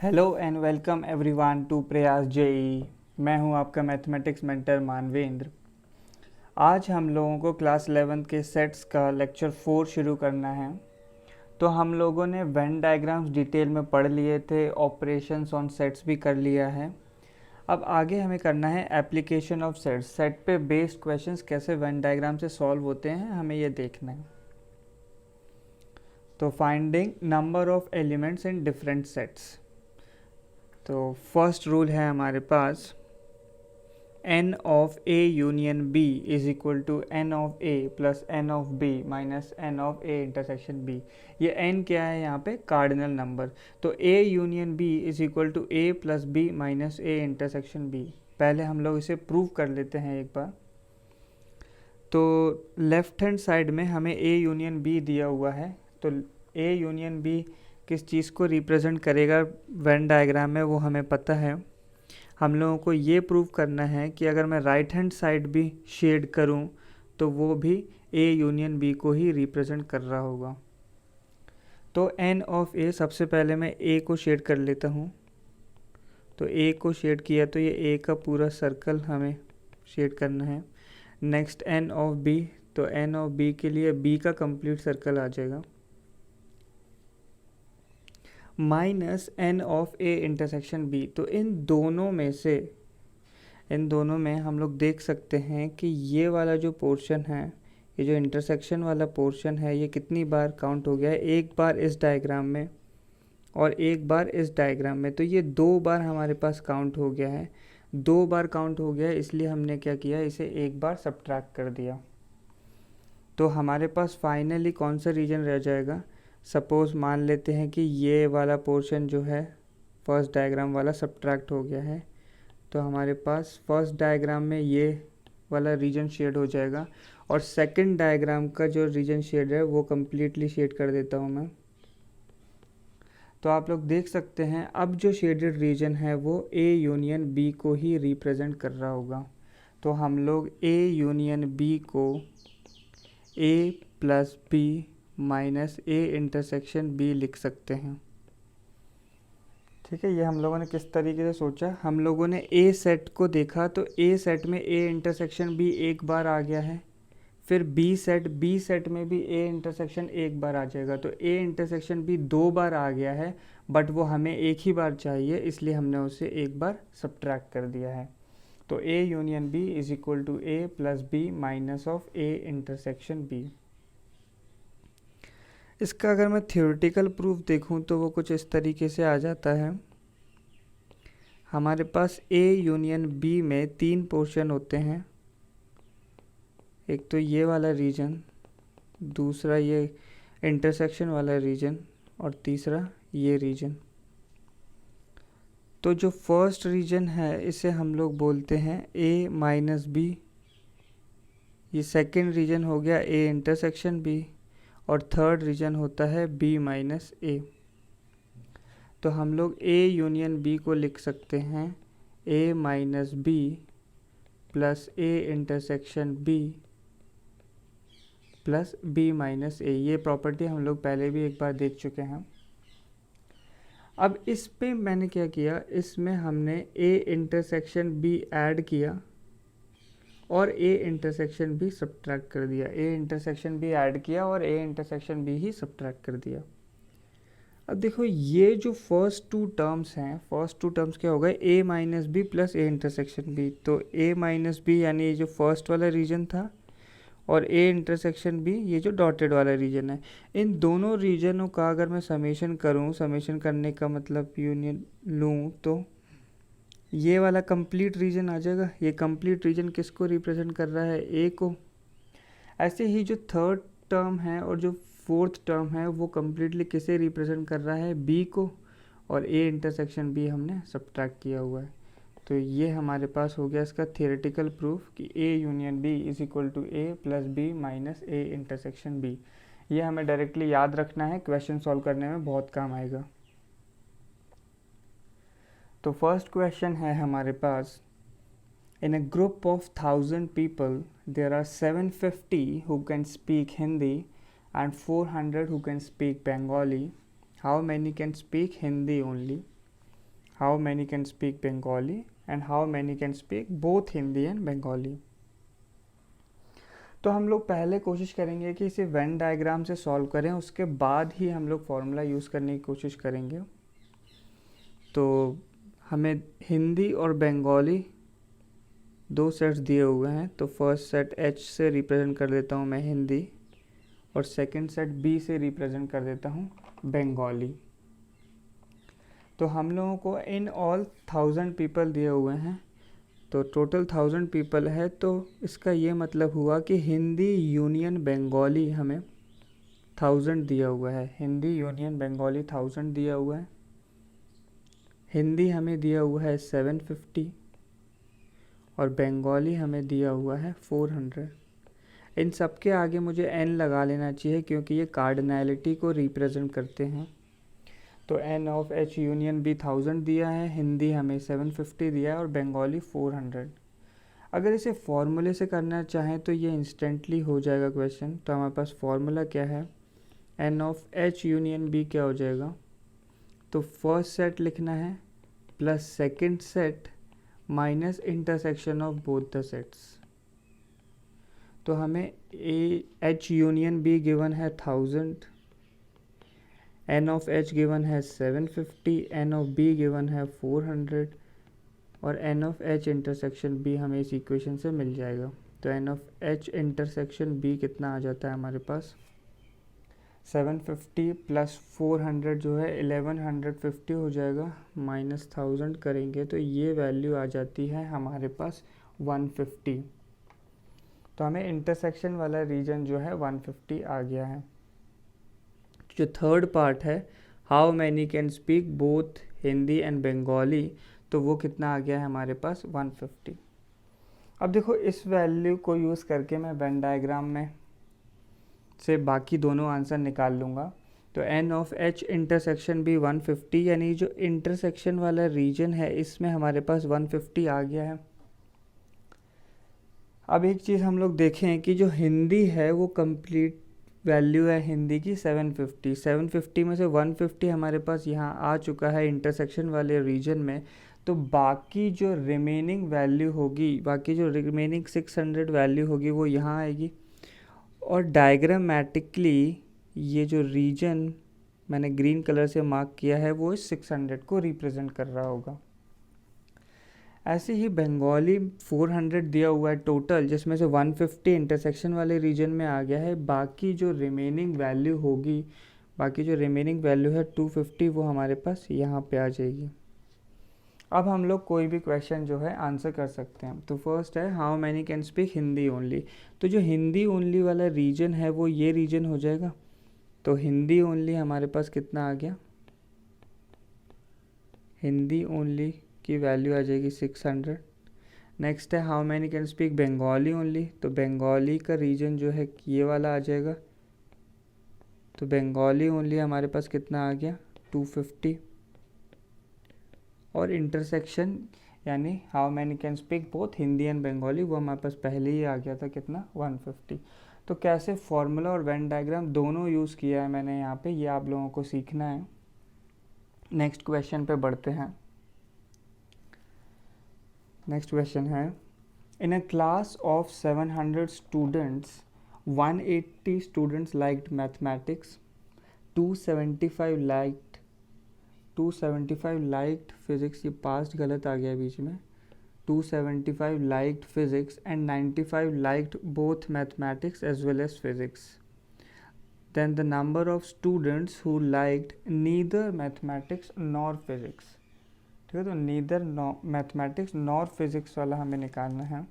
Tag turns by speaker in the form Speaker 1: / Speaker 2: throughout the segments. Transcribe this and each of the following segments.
Speaker 1: Hello and welcome everyone to Prayas JEE. मैं हूं आपका मैथमेटिक्स मेंटर मानवेंद्र। आज हम लोगों को क्लास 11 के सेट्स का लेक्चर 4 शुरू करना है। तो हम लोगों ने वेन डायग्राम्स डिटेल में पढ़ लिए थे, ऑपरेशंस ऑन सेट्स भी कर लिया है। अब आगे हमें करना है एप्लीकेशन ऑफ सेट्स। सेट पे बेस्ड क्वेश्चंस कैसे वेन डायग्राम से सॉल्व होते हैं, हमें ये देखना है। तो finding number of elements in different sets. तो फर्स्ट रूल है हमारे पास n of a union b is equal to n of a plus n of b minus n of a intersection b। ये n क्या है यहाँ पे? Cardinal number. तो a union b is equal to a plus b minus a intersection b। पहले हम लोग इसे प्रूव कर लेते हैं एक बार। तो लेफ्ट हैंड साइड में हमें a यूनियन b दिया हुआ है। तो a यूनियन b किस चीज़ को रिप्रेजेंट करेगा वेन डायग्राम में, वो हमें पता है। हम लोगों को ये प्रूव करना है कि अगर मैं राइट हैंड साइड भी शेड करूं तो वो भी ए यूनियन बी को ही रिप्रेजेंट कर रहा होगा। तो एन ऑफ ए, सबसे पहले मैं ए को शेड कर लेता हूं। तो ए को शेड किया तो ये ए का पूरा सर्कल हमें शेड करना है। नेक्स्ट एन ऑफ बी, तो एन ऑफ बी के लिए बी का कंप्लीट सर्कल आ जाएगा। Minus n of A intersection B, तो इन दोनों में हम लोग देख सकते हैं कि ये वाला जो पोर्शन है, ये जो इंटरसेक्शन वाला पोर्शन है, ये कितनी बार काउंट हो गया है? एक बार इस डायग्राम में और एक बार इस डायग्राम में। तो ये 2 बार हमारे पास काउंट हो गया है। 2 बार काउंट हो गया है, इसलिए हमने क्या किया, इसे एक बार सब्ट्रैक्ट कर दिया। तो हमारे पास फाइनली कौन सा रीजन रह जाएगा? सपोज मान लेते हैं कि ये वाला पोर्शन जो है फर्स्ट डायग्राम वाला सब्ट्रैक्ट हो गया है। तो हमारे पास फर्स्ट डायग्राम में ये वाला रीजन शेड हो जाएगा और सेकंड डायग्राम का जो रीजन शेड है वो कम्प्लीटली शेड कर देता हूँ मैं। तो आप लोग देख सकते हैं अब जो शेडेड रीजन है वो ए यूनियन बी को ही रिप्रेजेंट कर रहा होगा। तो हम लोग ए यूनियन बी को A plus B minus A intersection B लिख सकते हैं। ठीक है, ये हम लोगों ने किस तरीके से सोचा, हम लोगों ने ए सेट को देखा तो ए सेट में ए इंटरसेक्शन बी एक बार आ गया है। फिर बी सेट में भी ए इंटरसेक्शन एक बार आ जाएगा। तो ए इंटरसेक्शन बी 2 बार आ गया है, बट वो हमें एक ही बार चाहिए, इसलिए हमने उसे एक बार सब्ट्रैक्ट कर दिया है। तो A union B is equal to A plus B minus of A intersection B. इसका अगर मैं थ्योरेटिकल प्रूफ देखूं तो वो कुछ इस तरीके से आ जाता है। हमारे पास ए यूनियन बी में 3 पोर्शन होते हैं। एक तो ये वाला रीजन, दूसरा ये इंटरसेक्शन वाला रीजन और तीसरा ये रीजन। तो जो फर्स्ट रीजन है इसे हम लोग बोलते हैं ए माइनस बी। ये सेकेंड रीजन हो गया ए इंटरसेक्शन बी और थर्ड रीजन होता है बी माइनस ए। तो हम लोग ए यूनियन बी को लिख सकते हैं A minus B plus A intersection B plus B minus A. ये प्रॉपर्टी हम लोग पहले भी एक बार देख चुके हैं। अब इस पे मैंने क्या किया, इसमें हमने ए इंटरसेक्शन बी ऐड किया और ए इंटरसेक्शन बी सब्ट्रैक्ट कर दिया। ए इंटरसेक्शन बी ऐड किया और ए इंटरसेक्शन बी ही सब्ट्रैक्ट कर दिया। अब देखो ये जो फर्स्ट 2 टर्म्स हैं, फर्स्ट 2 टर्म्स क्या हो गए, A minus B plus A intersection B. तो ए माइनस बी यानी ये जो फर्स्ट वाला रीजन था और ए इंटरसेक्शन बी ये जो डॉटेड वाला रीजन है। इन दोनों रीजनों का अगर मैं समेशन करूं, समेशन करने का मतलब यूनियन लूं, तो ये वाला कंप्लीट रीजन आ जाएगा। ये कंप्लीट रीजन किसको रिप्रेजेंट कर रहा है? ए को। ऐसे ही जो थर्ड टर्म है और जो फोर्थ टर्म है वो कम्प्लीटली किसे रिप्रेजेंट कर रहा है? बी को। और ए इंटरसेक्शन बी हमने सब्ट्रैक्ट किया हुआ है। तो ये हमारे पास हो गया इसका थियोरेटिकल प्रूफ कि A union B is equal to A plus B minus A intersection B. ये हमें डायरेक्टली याद रखना है, क्वेश्चन सॉल्व करने में बहुत काम आएगा। तो फर्स्ट क्वेश्चन है हमारे पास, in a group of 1000 people there are 750 who can speak Hindi and 400 who can speak Bengali. How many can speak Hindi only? How many can speak Bengali and how many can speak both Hindi and Bengali. तो हम लोग पहले कोशिश करेंगे कि इसे when diagram से solve करें, उसके बाद ही हम लोग फॉर्मूला यूज़ करने की कोशिश करेंगे। तो हमें हिंदी और बंगाली दो सेट्स दिए हुए हैं, तो फर्स्ट सेट H से रिप्रेजेंट कर देता हूँ मैं हिंदी, और सेकंड सेट B से रिप्रेजेंट कर देता हूँ बंगाली। तो हम लोगों को इन ऑल 1000 पीपल दिए हुए हैं, तो टोटल 1000 पीपल है, तो इसका ये मतलब हुआ कि हिंदी यूनियन बंगाली हमें 1000 दिया हुआ है। हिंदी यूनियन बंगाली 1000 दिया हुआ है। हिंदी हमें दिया हुआ है 750 और बंगाली हमें दिया हुआ है 400। इन सब के आगे मुझे n लगा लेना चाहिए क्योंकि ये कार्डिनैलिटी को रिप्रेजेंट करते हैं। तो n of H union B 1000 दिया है, हिंदी हमें 750 दिया है और बंगाली 400। अगर इसे फॉर्मूले से करना चाहें तो ये इंस्टेंटली हो जाएगा क्वेश्चन। तो हमारे पास फॉर्मूला क्या है, n of H union B क्या हो जाएगा, तो फर्स्ट सेट लिखना है plus second set minus intersection of both the sets. तो हमें H यूनियन B गिवन है 1000, n ऑफ H गिवन है 750, n ऑफ B गिवन है 400 और n of H intersection B हमें इस इक्वेशन से मिल जाएगा। तो n of H intersection B कितना आ जाता है हमारे पास, 750 प्लस 400 जो है 1150 हो जाएगा, माइनस 1000 करेंगे तो ये वैल्यू आ जाती है हमारे पास 150। तो हमें इंटरसेक्शन वाला रीजन जो है 150 आ गया है। जो थर्ड पार्ट है, how many can speak both Hindi and Bengali, तो वो कितना आ गया है हमारे पास 150। अब देखो इस वैल्यू को यूज़ करके मैं वेन डायग्राम में से बाकी दोनों आंसर निकाल लूँगा। तो n ऑफ H इंटरसेक्शन भी 150, यानी जो इंटरसेक्शन वाला रीजन है इसमें हमारे पास 150 आ गया है। अब एक चीज़ हम लोग देखें कि जो हिंदी है वो कंप्लीट वैल्यू है हिंदी की 750 में से 150 हमारे पास यहाँ आ चुका है इंटरसेक्शन वाले रीजन में। तो बाकी जो रिमेनिंग वैल्यू होगी, बाकी जो रिमेनिंग 600 वैल्यू होगी वो यहाँ आएगी, और डायग्रामेटिकली ये जो रीजन मैंने ग्रीन कलर से मार्क किया है वो इस 600 को रिप्रेजेंट कर रहा होगा। ऐसे ही बंगाली 400 दिया हुआ है टोटल, जिसमें से 150 इंटरसेक्शन वाले रीजन में आ गया है। बाकी जो रिमेनिंग वैल्यू होगी, बाकी जो रिमेनिंग वैल्यू है 250, वो हमारे पास यहाँ पे आ जाएगी। अब हम लोग कोई भी क्वेश्चन जो है आंसर कर सकते हैं। तो फर्स्ट है how many can speak Hindi only, तो जो हिंदी ओनली वाला रीजन है वो ये रीजन हो जाएगा। तो हिंदी ओनली हमारे पास कितना आ गया, हिंदी ओनली की वैल्यू आ जाएगी 600। नेक्स्ट है how many can speak Bengali only, तो बंगाली का रीजन जो है ये वाला आ जाएगा। तो बंगाली ओनली हमारे पास कितना आ गया 250, और इंटरसेक्शन यानी how many can speak both Hindi and Bengali वो हमारे पास पहले ही आ गया था, कितना 150। तो कैसे फॉर्मूला और वेन डायग्राम दोनों यूज़ किया है मैंने यहाँ पे, ये आप लोगों को सीखना है। नेक्स्ट क्वेश्चन पे बढ़ते हैं। नेक्स्ट क्वेश्चन है, in a class of 700 students 180 students liked mathematics, 275 liked physics, ये पास्ट गलत आ गया बीच में, 275 liked physics and 95 liked both mathematics as well as physics, then the number of students who liked neither mathematics nor physics. ठीक है, तो neither mathematics nor physics वाला हमें निकालना है।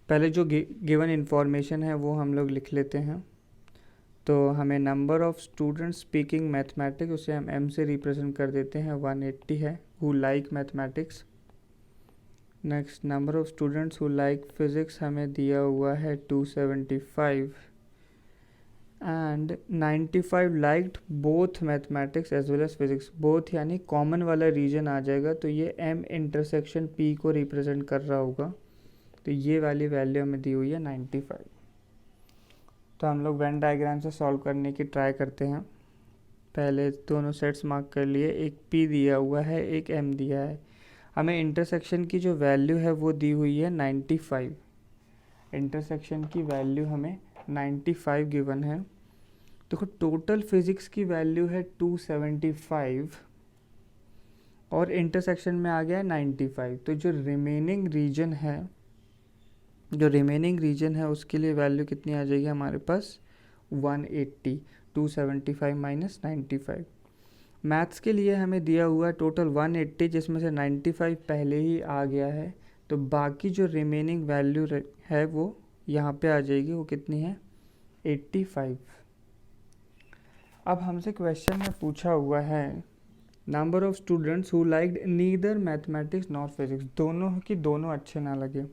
Speaker 1: पहले जो गिवन इन्फॉर्मेशन है वो हम लोग लिख लेते हैं। तो हमें number of students speaking mathematics, उसे हम m से रिप्रेजेंट कर देते हैं, 180 है, who like mathematics. Next number of students who like physics हमें दिया हुआ है 275 and 95 liked both mathematics as well as physics. Both यानी कॉमन वाला रीजन आ जाएगा, तो ये m इंटरसेक्शन p को रिप्रेजेंट कर रहा होगा। तो ये वाली वैल्यू हमें दी हुई है 95। तो हम लोग वेन डायग्राम से सॉल्व करने की ट्राई करते हैं। पहले दोनों सेट्स मार्क कर लिए, एक P दिया हुआ है, एक M दिया है। हमें इंटरसेक्शन की जो वैल्यू है वो दी हुई है 95। इंटरसेक्शन की वैल्यू हमें 95 गिवन है। देखो टोटल फिजिक्स की वैल्यू है 275 और इंटरसेक्शन में आ गया 95। तो जो रिमेनिंग रीजन है उसके लिए वैल्यू कितनी आ जाएगी हमारे पास 180। 275 माइनस 95। मैथ्स के लिए हमें दिया हुआ टोटल 180 जिसमें से 95 पहले ही आ गया है, तो बाकी जो रिमेनिंग वैल्यू है वो यहाँ पे आ जाएगी। वो कितनी है 85। अब हमसे क्वेश्चन में पूछा हुआ है number of students who liked neither mathematics nor physics, दोनों की दोनों अच्छे ना लगे।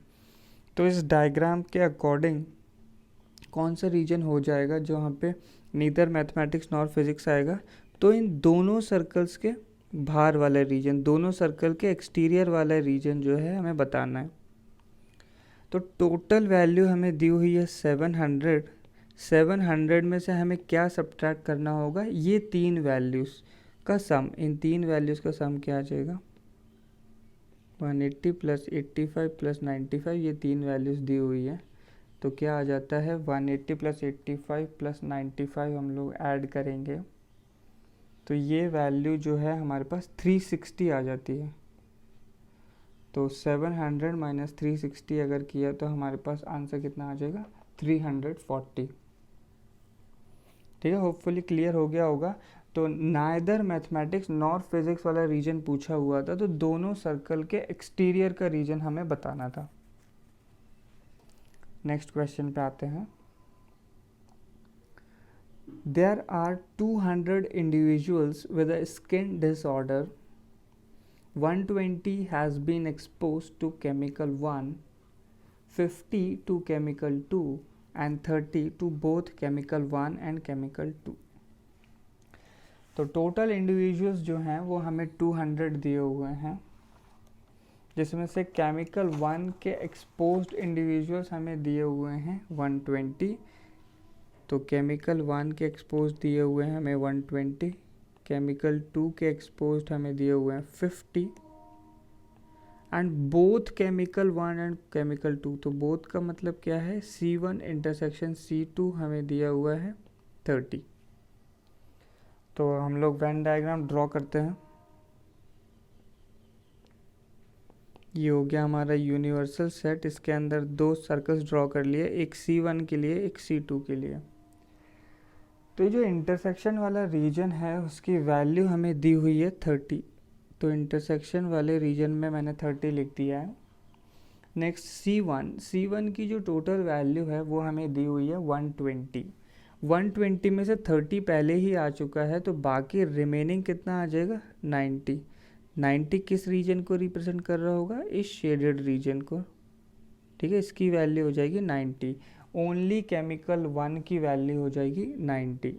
Speaker 1: तो इस डायग्राम के अकॉर्डिंग कौन सा रीजन हो जाएगा जो यहाँ पे नीदर मैथमेटिक्स नॉर फिजिक्स आएगा। तो इन दोनों सर्कल्स के बाहर वाला रीजन, दोनों सर्कल के एक्सटीरियर वाला रीजन जो है हमें बताना है। तो टोटल वैल्यू हमें दी हुई है 700। 700 में से हमें क्या सब्ट्रैक्ट करना होगा, ये तीन वैल्यूज़ का सम। इन तीन वैल्यूज़ का सम क्या आ जाएगा 180 प्लस 85 प्लस 95, ये तीन वैल्यूज़ दी हुई है। तो क्या आ जाता है 180 प्लस 85 प्लस 95 हम लोग ऐड करेंगे तो ये वैल्यू जो है हमारे पास 360 आ जाती है। तो 700 माइनस 360 अगर किया तो हमारे पास आंसर कितना आ जाएगा 340। ठीक है, होपफुली क्लियर हो गया होगा। तो नाइदर मैथमेटिक्स नॉर फिजिक्स वाला रीजन पूछा हुआ था, तो दोनों सर्कल के एक्सटीरियर का रीजन हमें बताना था। नेक्स्ट क्वेश्चन पे आते हैं। There are 200 individuals with a skin disorder. 120 has been exposed to chemical 1, 50 to chemical 2 and 30 to both chemical 1 and chemical 2. तो टोटल इंडिविजुअल्स जो हैं वो हमें 200 दिए हुए हैं, जिसमें से केमिकल 1 के एक्सपोज्ड इंडिविजुअल्स हमें दिए हुए हैं 120। तो केमिकल 1 के एक्सपोज्ड दिए हुए हैं हमें 120, केमिकल 2 के एक्सपोज्ड हमें दिए हुए हैं 50 and both chemical 1 and chemical 2। तो बोथ का मतलब क्या है C1 इंटरसेक्शन C2 हमें दिया हुआ है 30। तो हम लोग वेन डायग्राम ड्रॉ करते हैं। ये हो गया हमारा यूनिवर्सल सेट, इसके अंदर दो सर्कल्स ड्रॉ कर लिए, एक C1 के लिए एक C2 के लिए। तो जो इंटरसेक्शन वाला रीजन है उसकी वैल्यू हमें दी हुई है 30। तो इंटरसेक्शन वाले रीजन में मैंने 30 लिख दिया है। नेक्स्ट C1 की जो टोटल वैल्यू है वो हमें दी हुई है 120। 120 में से 30 पहले ही आ चुका है, तो बाकी रिमेनिंग कितना आ जाएगा 90। 90 किस रीजन को रिप्रेजेंट कर रहा होगा, इस शेडेड रीजन को। ठीक है, इसकी वैल्यू हो जाएगी 90। ओनली केमिकल 1 की वैल्यू हो जाएगी 90।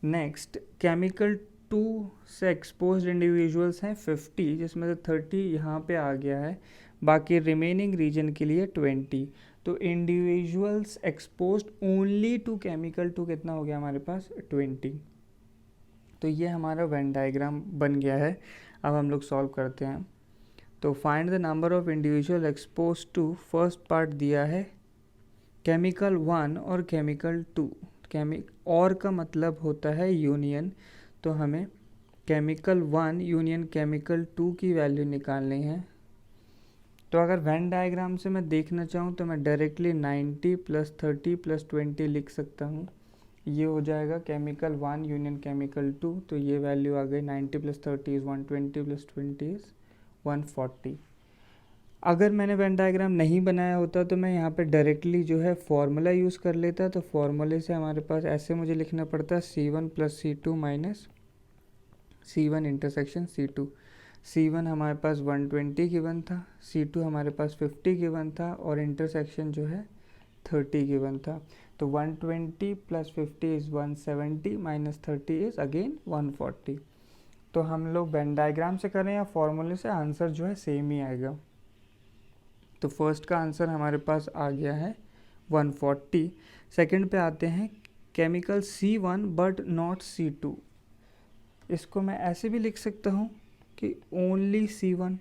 Speaker 1: नेक्स्ट केमिकल 2 से एक्सपोज्ड इंडिविजुअल्स हैं 50, जिसमें से 30 यहाँ पे आ गया है, बाकी रिमेनिंग रीजन के लिए 20। तो individuals exposed only to chemical 2 कितना हो गया हमारे पास 20। तो ये हमारा वेन डायग्राम बन गया है। अब हम लोग सॉल्व करते हैं। तो find the number of individual expose to, first part दिया है केमिकल 1 और केमिकल 2। और का मतलब होता है यूनियन, तो हमें केमिकल 1 यूनियन केमिकल 2 की वैल्यू निकालनी है। तो अगर वेन डायग्राम से मैं देखना चाहूँ तो मैं डायरेक्टली 90 प्लस 30 प्लस 20 लिख सकता हूँ। ये हो जाएगा केमिकल 1 यूनियन केमिकल 2। तो ये वैल्यू आ गई 90 प्लस 30 इज़ 120 प्लस 20 इज़ 140। अगर मैंने वेन डायग्राम नहीं बनाया होता तो मैं यहाँ पे डायरेक्टली जो है फॉर्मूला यूज़ कर लेता। तो फॉर्मूले से हमारे पास ऐसे मुझे लिखना पड़ता C1 plus C2 minus C1 intersection C2। C1 हमारे पास 120 गिवन था, C2 हमारे पास 50 गिवन था और इंटरसेक्शन जो है 30 गिवन था। तो 120 plus 50 is 170 minus 30 is again 140। तो हम लोग वेन डायग्राम से करें या फॉर्मूले से, आंसर जो है सेम ही आएगा। तो फर्स्ट का आंसर हमारे पास आ गया है 140। सेकंड पे आते हैं chemical C1 but not C2। इसको मैं ऐसे भी लिख सकता हूँ कि ओनली C1,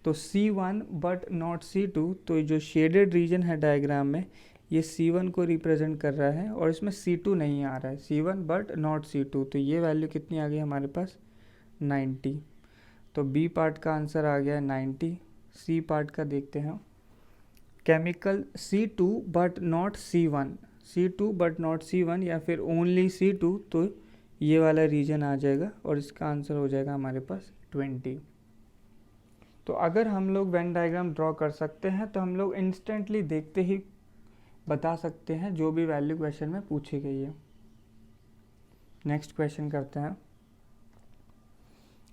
Speaker 1: तो C1 बट नॉट C2, तो ये जो शेडेड रीजन है डायग्राम में ये C1 को रिप्रेजेंट कर रहा है और इसमें C2 नहीं आ रहा है, C1 बट नॉट C2, तो ये वैल्यू कितनी आ गई हमारे पास 90। तो बी पार्ट का आंसर आ गया 90। सी पार्ट का देखते हैं, chemical C2 but not C1, C2 but not C1 या फिर ओनली C2, तो ये वाला रीजन आ जाएगा और इसका आंसर हो जाएगा हमारे पास 20। तो अगर हम लोग वेन डायग्राम ड्रॉ कर सकते हैं तो हम लोग इंस्टेंटली देखते ही बता सकते हैं जो भी वैल्यू क्वेश्चन में पूछी गई है। नेक्स्ट क्वेश्चन करते हैं,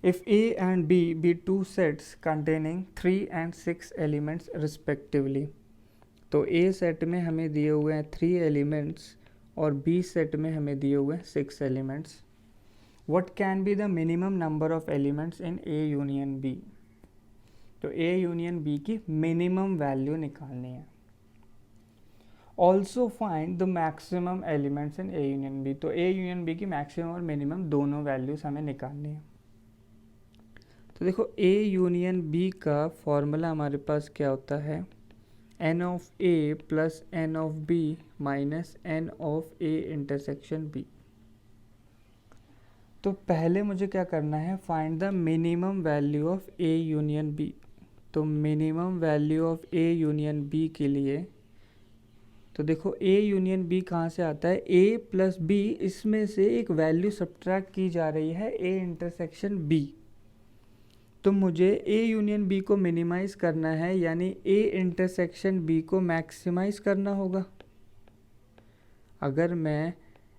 Speaker 1: if A and B be two sets containing 3 and 6 elements respectively, तो A सेट में हमें दिए हुए हैं 3 एलिमेंट्स और B सेट में हमें दिए हुए हैं 6 elements. What can be the minimum number of elements in A union B, तो A यूनियन B की मिनिमम वैल्यू निकालनी है। Also find the maximum elements in A union B, तो A यूनियन B की मैक्सिमम और minimum दोनों values हमें निकालनी है। तो देखो A यूनियन B का फॉर्मूला हमारे पास क्या होता है, n of A plus n of B minus n of A intersection B। तो पहले मुझे क्या करना है, find the minimum value of A union B। तो minimum value of A union B के लिए, तो देखो A यूनियन B कहाँ से आता है, A प्लस B, इसमें से एक वैल्यू सब्ट्रैक्ट की जा रही है A इंटरसेक्शन B। तो मुझे A यूनियन B को मिनिमाइज करना है, यानी A इंटरसेक्शन B को मैक्सिमाइज करना होगा। अगर मैं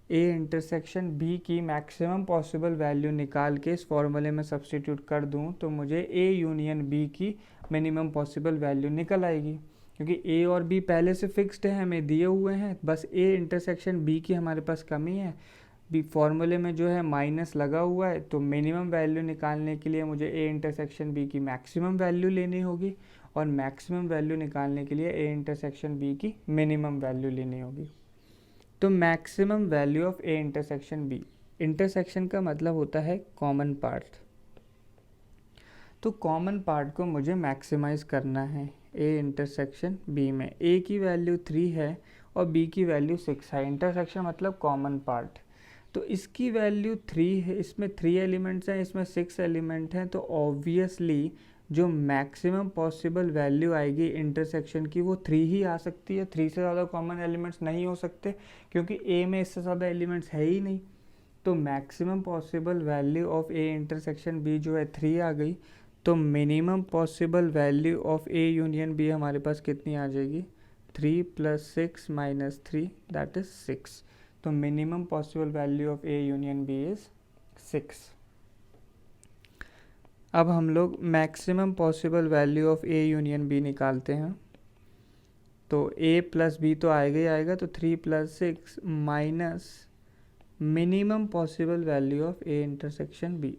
Speaker 1: A इंटरसेक्शन B की मैक्सिमम पॉसिबल वैल्यू निकाल के इस फॉर्मूले में सब्स्टिट्यूट कर दूं तो मुझे A यूनियन B की मिनिमम पॉसिबल वैल्यू निकल आएगी, क्योंकि A और B पहले से फिक्स्ड है, हमें दिए हुए हैं, बस A इंटरसेक्शन B की हमारे पास कमी है। बी फॉर्मूले में जो है माइनस लगा हुआ है, तो मिनिमम वैल्यू निकालने के लिए मुझे A इंटरसेक्शन B की मैक्सिमम वैल्यू लेनी होगी और मैक्सिमम वैल्यू निकालने के लिए A इंटरसेक्शन B की मिनिमम वैल्यू लेनी होगी। तो maximum value of A intersection B, intersection का मतलब होता है कॉमन पार्ट, तो कॉमन पार्ट को मुझे मैक्सिमाइज करना है A इंटरसेक्शन B में। A की वैल्यू 3 है और B की वैल्यू 6 है, इंटरसेक्शन मतलब कॉमन पार्ट, तो इसकी वैल्यू 3 है, इसमें 3 एलिमेंट्स हैं, इसमें 6 एलिमेंट हैं, तो ऑब्वियसली जो मैक्सिमम पॉसिबल वैल्यू आएगी इंटरसेक्शन की वो 3 ही आ सकती है। 3 से ज़्यादा कॉमन एलिमेंट्स नहीं हो सकते, क्योंकि A में इससे ज़्यादा एलिमेंट्स है ही नहीं। तो maximum possible value of A intersection B जो है 3 आ गई, तो minimum possible value of A union B हमारे पास कितनी आ जाएगी, 3 + 6 - 3 दैट इज़ 6। तो minimum possible value of A union B is 6। अब हम लोग maximum possible value of A union B निकालते हैं, तो A प्लस B तो आएगा ही आएगा, तो 3 + 6 minus minimum possible value of A intersection B।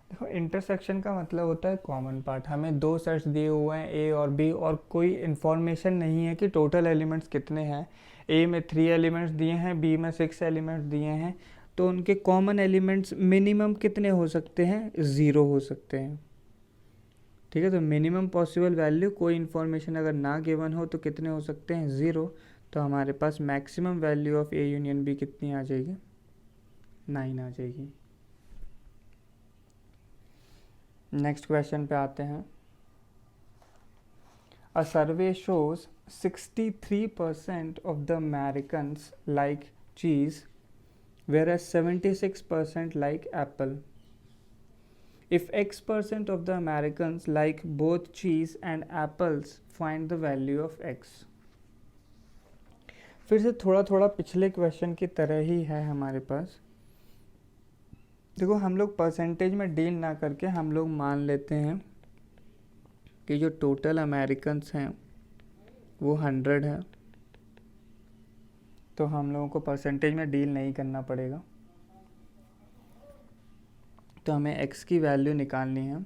Speaker 1: देखो इंटरसेक्शन का मतलब होता है कॉमन पार्ट, हमें 2 सेट्स दिए हुए हैं A और B और कोई इन्फॉर्मेशन नहीं है कि टोटल एलिमेंट्स कितने हैं। A में 3 एलिमेंट्स दिए हैं, B में 6 एलिमेंट्स दिए हैं, तो उनके कॉमन एलिमेंट्स मिनिमम कितने हो सकते हैं, 0 हो सकते हैं। ठीक है, तो मिनिमम पॉसिबल वैल्यू कोई इन्फॉर्मेशन अगर ना गिवन हो तो कितने हो सकते हैं, 0। तो हमारे पास maximum value of A union B कितनी आ जाएगी, 9 आ जाएगी। नेक्स्ट क्वेश्चन पे आते हैं, a survey shows 63% of the Americans like cheese whereas 76% like apple. If X% of the Americans like both cheese and apples, find the value of X. फिर से थोड़ा थोड़ा पिछले क्वेश्चन की तरह ही है हमारे पास। देखो हम लोग परसेंटेज में डील ना करके हम लोग मान लेते हैं कि जो टोटल अमेरिकन्स हैं वो 100 है, तो हम लोगों को परसेंटेज में डील नहीं करना पड़ेगा। तो हमें x की वैल्यू निकालनी है।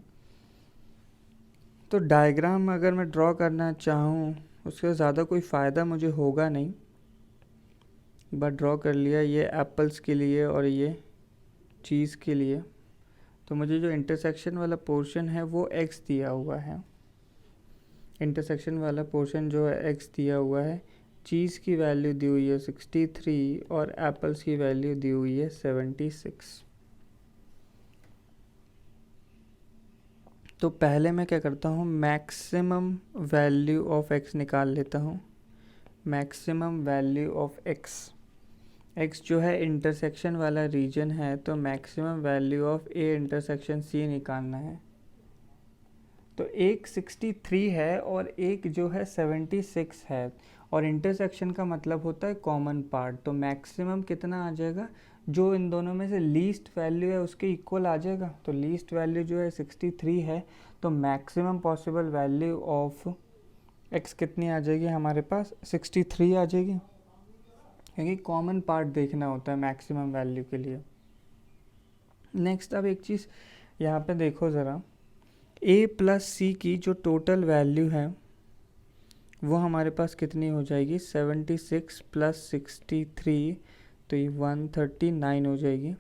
Speaker 1: तो डायग्राम अगर मैं ड्रॉ करना चाहूँ उससे ज़्यादा कोई फ़ायदा मुझे होगा नहीं, बट ड्रॉ कर लिया, ये एप्पल्स के लिए और ये चीज़ के लिए, तो मुझे जो इंटरसेक्शन वाला पोर्शन है वो x दिया हुआ है, इंटरसेक्शन वाला पोर्शन जो है x दिया हुआ है, चीज़ की वैल्यू दी हुई है 63 और एप्पल्स की वैल्यू दी हुई है 76। तो पहले मैं क्या करता हूँ, मैक्सिमम वैल्यू ऑफ x निकाल लेता हूँ। मैक्सिमम वैल्यू ऑफ x जो है इंटरसेक्शन वाला रीजन है, तो maximum value of a intersection c निकालना है। तो एक 63 है और एक जो है 76 है, और इंटरसेक्शन का मतलब होता है कॉमन पार्ट। तो मैक्सिमम कितना आ जाएगा, जो इन दोनों में से लीस्ट वैल्यू है उसके इक्वल आ जाएगा। तो लीस्ट वैल्यू जो है 63 है, तो maximum possible value of x कितनी आ जाएगी हमारे पास, 63 आ जाएगी, क्योंकि कॉमन पार्ट देखना होता है मैक्सिमम वैल्यू के लिए। नेक्स्ट, अब एक चीज़ यहाँ पे देखो ज़रा, a प्लस सी की जो टोटल वैल्यू है वो हमारे पास कितनी हो जाएगी, 76 प्लस 63, तो ये 139 हो जाएगी।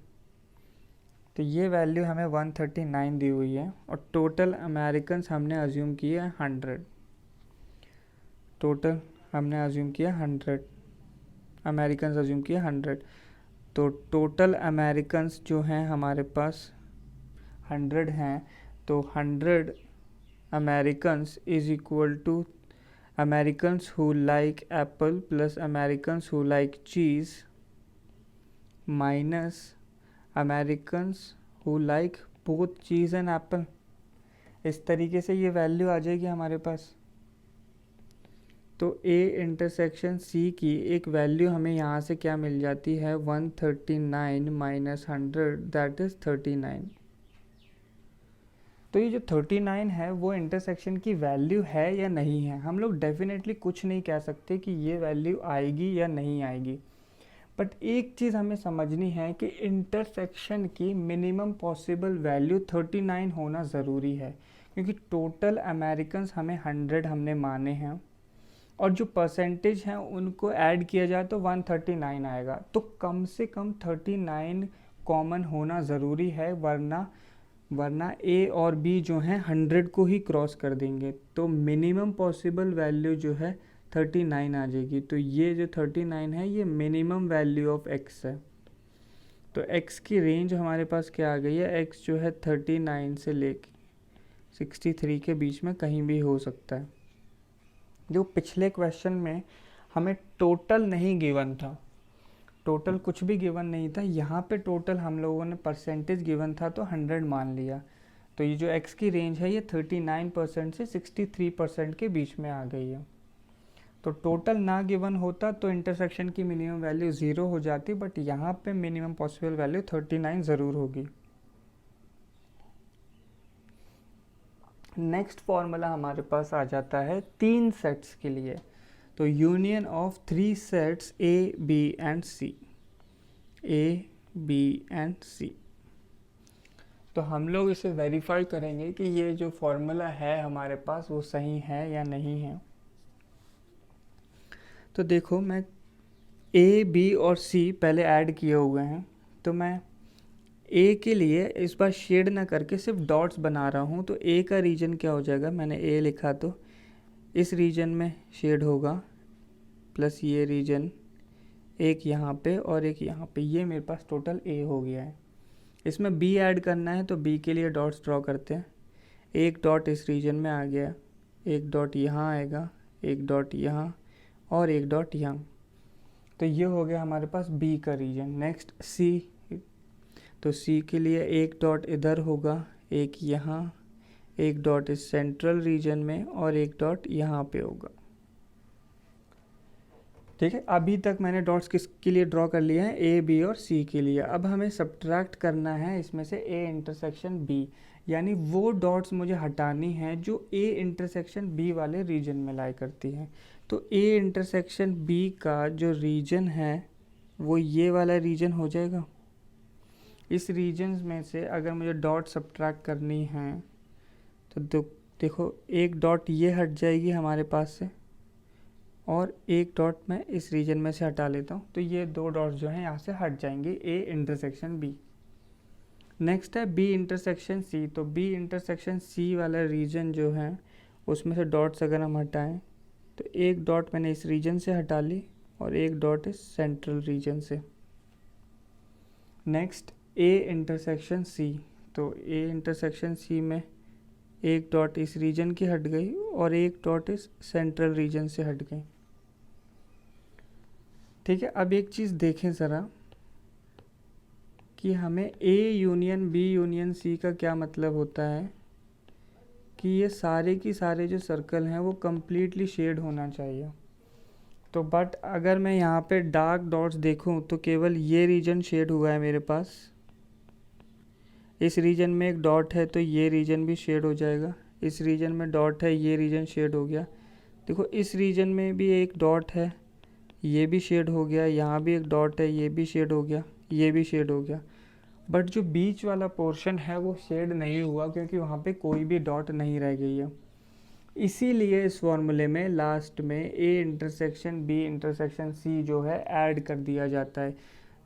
Speaker 1: तो ये वैल्यू हमें 139 दी हुई है, और टोटल अमेरिकन्स हमने अज्यूम किया 100। टोटल हमने अज्यूम किया 100, अमेरिकन्स अज्यूम किया 100। तो टोटल अमेरिकन्स जो हैं हमारे पास 100 हैं, तो 100 Americans is equal to Americans who like apple plus Americans who like cheese minus Americans who like both cheese and apple। इस तरीके से ये वैल्यू आ जाएगी हमारे पास। तो A इंटरसेक्शन C की एक वैल्यू हमें यहाँ से क्या मिल जाती है, 139 माइनस 100 दैट इज़ 39। तो ये जो 39 है वो इंटरसेक्शन की वैल्यू है या नहीं है, हम लोग डेफिनेटली कुछ नहीं कह सकते कि ये वैल्यू आएगी या नहीं आएगी। बट एक चीज़ हमें समझनी है कि इंटरसेक्शन की मिनिमम पॉसिबल वैल्यू 39 होना ज़रूरी है, क्योंकि टोटल अमेरिकन्स हमें 100 हमने माने हैं, और जो परसेंटेज हैं उनको ऐड किया जाए तो 139 आएगा। तो कम से कम 39 कॉमन होना ज़रूरी है, वरना A और B जो हैं 100 को ही क्रॉस कर देंगे। तो मिनिमम पॉसिबल वैल्यू जो है 39 आ जाएगी। तो ये जो 39 है ये मिनिमम वैल्यू ऑफ x है। तो x की रेंज हमारे पास क्या आ गई है, x जो है 39 से लेके 63 के बीच में कहीं भी हो सकता है। जो पिछले क्वेश्चन में हमें टोटल नहीं गिवन था, टोटल कुछ भी गिवन नहीं था, यहाँ पे टोटल हम लोगों ने परसेंटेज गिवन था तो 100 मान लिया। तो ये जो x की रेंज है ये 39% से 63% के बीच में आ गई है। तो टोटल ना गिवन होता तो इंटरसेक्शन की मिनिमम वैल्यू 0 हो जाती, बट यहाँ पे मिनिमम पॉसिबल वैल्यू 39 ज़रूर होगी। नेक्स्ट फॉर्मूला हमारे पास आ जाता है 3 सेट्स के लिए। तो union of 3 sets A, B and C, A, B and C। तो हम लोग इसे वेरीफाई करेंगे कि ये जो फॉर्मूला है हमारे पास वो सही है या नहीं है। तो देखो, मैं A, B और C पहले ऐड किए हुए हैं, तो मैं A के लिए इस बार शेड ना करके सिर्फ डॉट्स बना रहा हूँ। तो A का रीजन क्या हो जाएगा, मैंने A लिखा तो इस रीजन में शेड होगा, प्लस ये रीजन एक यहाँ पे और एक यहाँ पे, ये मेरे पास टोटल A हो गया है। इसमें B ऐड करना है तो B के लिए डॉट्स ड्रॉ करते हैं। एक डॉट इस रीजन में आ गया, एक डॉट यहाँ आएगा, एक डॉट यहाँ और एक डॉट यहाँ। तो ये हो गया हमारे पास B का रीजन। नेक्स्ट C, तो C के लिए एक डॉट इधर होगा, एक यहाँ, एक डॉट इस सेंट्रल रीजन में और एक डॉट यहाँ पे होगा। ठीक है, अभी तक मैंने डॉट्स किसके लिए ड्रॉ कर लिए हैं, A, B और C के लिए। अब हमें सब्ट्रैक्ट करना है इसमें से A इंटरसेक्शन B, यानी वो डॉट्स मुझे हटानी है जो A इंटरसेक्शन B वाले रीजन में लाई करती हैं। तो A इंटरसेक्शन B का जो रीजन है वो ये वाला रीजन हो जाएगा। इस रीजन में से अगर मुझे डॉट सब्ट्रैक्ट करनी है तो देखो, एक डॉट ये हट जाएगी हमारे पास से और एक डॉट मैं इस रीजन में से हटा लेता हूँ, तो ये दो डॉट्स जो हैं यहाँ से हट जाएंगे A इंटरसेक्शन B। नेक्स्ट है बी इंटरसेक्शन सी। तो बी इंटरसेक्शन सी वाला रीजन जो है उसमें से डॉट्स अगर हम हटाएं तो एक डॉट मैंने इस रीजन से हटा ली और एक डॉट इस सेंट्रल रीजन से। Next A intersection C. तो ए इंटरसेक्शन सी में एक डॉट इस रीजन की हट गई और एक डॉट इस सेंट्रल रीजन से हट गई। ठीक है, अब एक चीज़ देखें ज़रा कि हमें A union B union C का क्या मतलब होता है कि ये सारे की सारे जो सर्कल हैं वो कम्प्लीटली शेड होना चाहिए। तो बट अगर मैं यहाँ पे डार्क डॉट्स देखूँ तो केवल ये रीजन शेड हुआ है मेरे पास। इस रीजन में एक डॉट है तो ये रीजन भी शेड हो जाएगा। इस रीजन में डॉट है, ये रीजन शेड हो गया। देखो इस रीजन में भी एक डॉट है, ये भी शेड हो गया। यहाँ भी एक डॉट है, ये भी शेड हो गया, ये भी शेड हो गया। बट जो बीच वाला पोर्शन है वो शेड नहीं हुआ क्योंकि वहाँ पे कोई भी डॉट नहीं रह गई है। इसीलिए इस फॉर्मूले में लास्ट में A intersection B intersection C जो है ऐड कर दिया जाता है।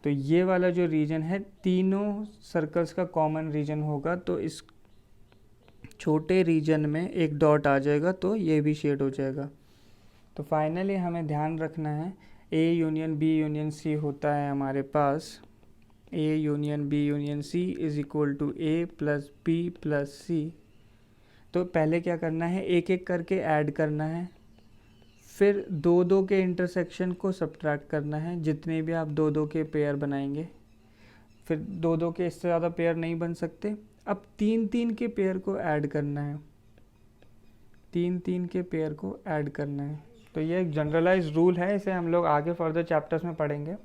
Speaker 1: तो ये वाला जो रीजन है तीनों सर्कल्स का कॉमन रीजन होगा, तो इस छोटे रीजन में एक डॉट आ जाएगा तो ये भी शेड हो जाएगा। तो फाइनली हमें ध्यान रखना है A union B union C होता है हमारे पास A union B union C is equal to A plus B plus C. तो पहले क्या करना है, एक एक करके ऐड करना है, फिर दो दो के इंटरसेक्शन को सब्ट्रैक्ट करना है, जितने भी आप दो दो के पेयर बनाएंगे। फिर दो दो के इससे ज़्यादा पेयर नहीं बन सकते। अब तीन तीन के पेयर को ऐड करना है, तीन तीन के पेयर को ऐड करना है। तो ये एक जनरलाइज रूल है, इसे हम लोग आगे फर्दर चैप्टर्स में पढ़ेंगे।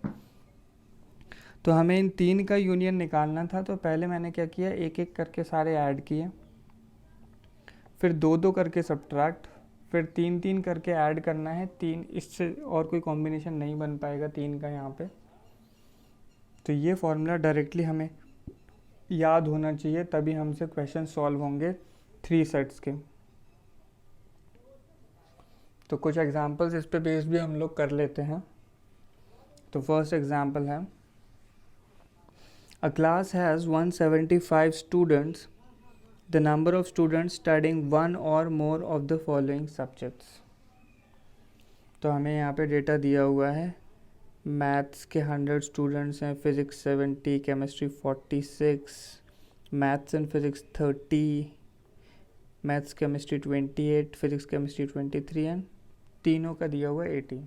Speaker 1: तो हमें इन तीन का यूनियन निकालना था, तो पहले मैंने क्या किया, एक एक करके सारे ऐड किए, फिर दो दो करके सब्ट्रैक्ट, फिर तीन तीन करके ऐड करना है। तीन, इससे और कोई कॉम्बिनेशन नहीं बन पाएगा तीन का यहाँ पे। तो ये फॉर्मूला डायरेक्टली हमें याद होना चाहिए, तभी हमसे क्वेश्चन सॉल्व होंगे 3 सेट्स के। तो कुछ एग्जांपल्स इस पे बेस्ड भी हम लोग कर लेते हैं। तो फर्स्ट एग्जांपल है, अ class has 175 students, the number of students studying one or more of the following subjects। तो हमें यहाँ पे डेटा दिया हुआ है, मैथ्स के 100 स्टूडेंट्स हैं, physics 70, chemistry 46, maths and physics 30, maths chemistry 28, physics chemistry 23 and तीनों का दिया हुआ 18।